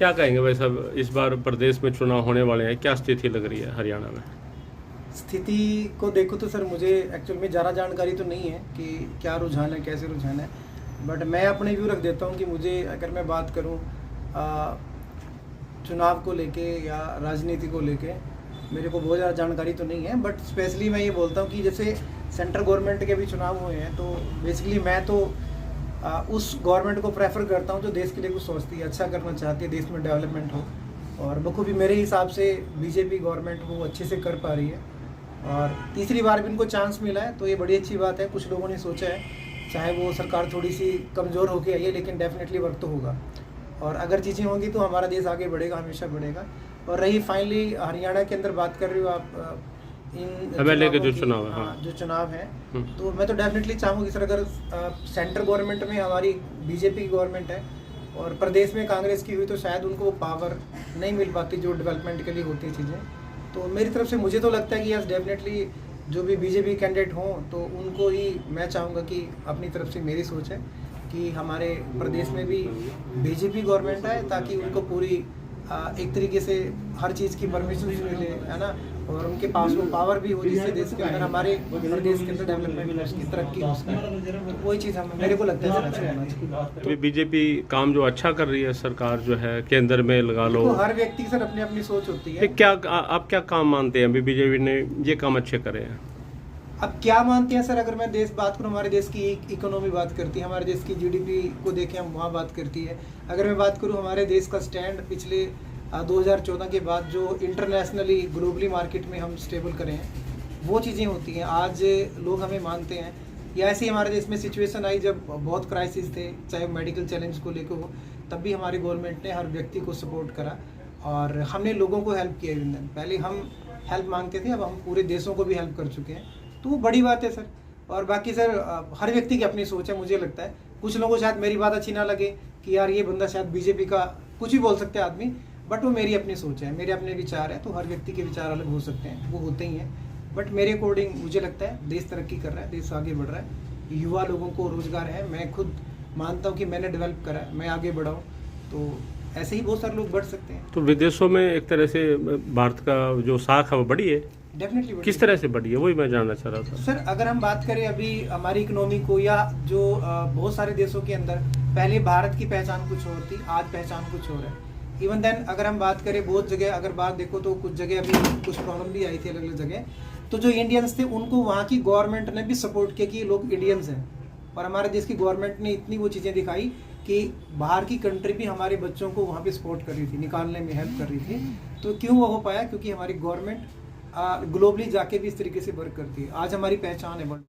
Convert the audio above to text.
क्या कहेंगे भाई साहब, इस बार प्रदेश में चुनाव होने वाले हैं, क्या स्थिति लग रही है हरियाणा में? स्थिति को देखो तो सर मुझे एक्चुअल में ज़्यादा जानकारी तो नहीं है कि क्या रुझान है, कैसे रुझान है, बट मैं अपने व्यू रख देता हूँ कि मुझे, अगर मैं बात करूँ चुनाव को लेके या राजनीति को लेके, मेरे को बहुत ज़्यादा जानकारी तो नहीं है। बट स्पेशली मैं ये बोलता हूँ कि जैसे सेंट्रल गवर्नमेंट के भी चुनाव हुए हैं, तो बेसिकली मैं तो उस गवर्नमेंट को प्रेफर करता हूँ जो देश के लिए कुछ सोचती है, अच्छा करना चाहती है, देश में डेवलपमेंट हो। और बखूबी मेरे हिसाब से बीजेपी गवर्नमेंट वो अच्छे से कर पा रही है, और तीसरी बार भी इनको चांस मिला है, तो ये बड़ी अच्छी बात है। कुछ लोगों ने सोचा है, चाहे वो सरकार थोड़ी सी कमज़ोर होके आई है, लेकिन डेफिनेटली वर्क तो होगा, और अगर चीज़ें होंगी तो हमारा देश आगे बढ़ेगा, हमेशा बढ़ेगा। और रही फाइनली हरियाणा के अंदर बात कर रही हो आप, इन एमएलए के जो चुनाव है, हाँ, जो चुनाव है, तो मैं तो डेफिनेटली चाहूँगी सर, अगर सेंट्रल गवर्नमेंट में हमारी बीजेपी की गवर्नमेंट है और प्रदेश में कांग्रेस की हुई, तो शायद उनको वो पावर नहीं मिल पाती जो डेवलपमेंट के लिए होती है चीज़ें। तो मेरी तरफ से मुझे तो लगता है कि यस, डेफिनेटली जो भी बीजेपी कैंडिडेट हों, तो उनको ही मैं चाहूँगा कि अपनी तरफ से मेरी सोच है कि हमारे प्रदेश में भी बीजेपी गवर्नमेंट आए, ताकि उनको पूरी एक तरीके से हर चीज़ की परमिशन मिले, है ना, और उनके पास वो पावर भी हो जिससे देश के अंदर, हमारे प्रदेश के अंदर डेवलपमेंट उसकी तरक्की हो सके। तो वही चीज़ हम, मेरे को लगता है सर, अच्छा होना चाहिए। तो बीजेपी काम जो अच्छा कर रही है, सरकार जो है केंद्र में लगा लो, तो हर व्यक्ति सर अपनी अपनी सोच होती है। क्या आप क्या काम मानते हैं बीजेपी ने ये काम अच्छे करे हैं? अब क्या मानते हैं सर, अगर मैं देश बात करूँ, हमारे देश की इकोनॉमी बात करती है, हमारे देश की जीडीपी को देखें हम, वहाँ बात करती है। अगर मैं बात करूँ हमारे देश का स्टैंड पिछले 2014 के बाद जो इंटरनेशनली ग्लोबली मार्केट में हम स्टेबल करें हैं, वो चीज़ें होती हैं। आज लोग हमें मानते हैं, या ऐसी हमारे देश में सिचुएशन आई जब बहुत क्राइसिस थे, चाहे मेडिकल चैलेंज को लेकर हो, तब भी हमारी गवर्नमेंट ने हर व्यक्ति को सपोर्ट करा और हमने लोगों को हेल्प किया। इवन पहले हम हेल्प मांगते थे, अब हम पूरे देशों को भी हेल्प कर चुके हैं, तो वो बड़ी बात है सर। और बाकी सर हर व्यक्ति की अपनी सोच है। मुझे लगता है कुछ लोगों को शायद मेरी बात अच्छी ना लगे कि यार ये बंदा शायद बीजेपी का, कुछ भी बोल सकते हैं आदमी, बट वो मेरी अपनी सोच है, मेरे अपने विचार है। तो हर व्यक्ति के विचार अलग हो सकते हैं, वो होते ही हैं, बट मेरे अकॉर्डिंग मुझे लगता है देश तरक्की कर रहा है, देश आगे बढ़ रहा है, युवा लोगों को रोजगार है। मैं खुद मानता हूँ कि मैंने डेवलप करा है, मैं आगे बढ़ा हूँ, तो ऐसे ही बहुत सारे लोग बढ़ सकते हैं। तो विदेशों में एक तरह से भारत का जो साख है वो बढ़ी है, डेफिनेटली। किस तरह से बढ़ी है, वही मैं जानना चाह रहा था सर। अगर हम बात करें अभी हमारी इकोनॉमी को, या जो बहुत सारे देशों के अंदर पहले भारत की पहचान कुछ और थी, आज पहचान कुछ और है। इवन देन अगर हम बात करें बहुत जगह, अगर बात देखो तो कुछ जगह अभी कुछ प्रॉब्लम भी आई थी अलग अलग जगह, तो जो इंडियंस थे उनको वहाँ की गवर्नमेंट ने भी सपोर्ट किया कि ये लोग इंडियंस हैं, और हमारे देश की गवर्नमेंट ने इतनी वो चीज़ें दिखाई कि बाहर की कंट्री भी हमारे बच्चों को वहाँ पे सपोर्ट कर रही थी, निकालने में हेल्प कर रही थी। तो क्यों वो हो पाया? क्योंकि हमारी गवर्नमेंट ग्लोबली जाके भी इस तरीके से वर्क करती है। आज हमारी पहचान है वर्ल्ड।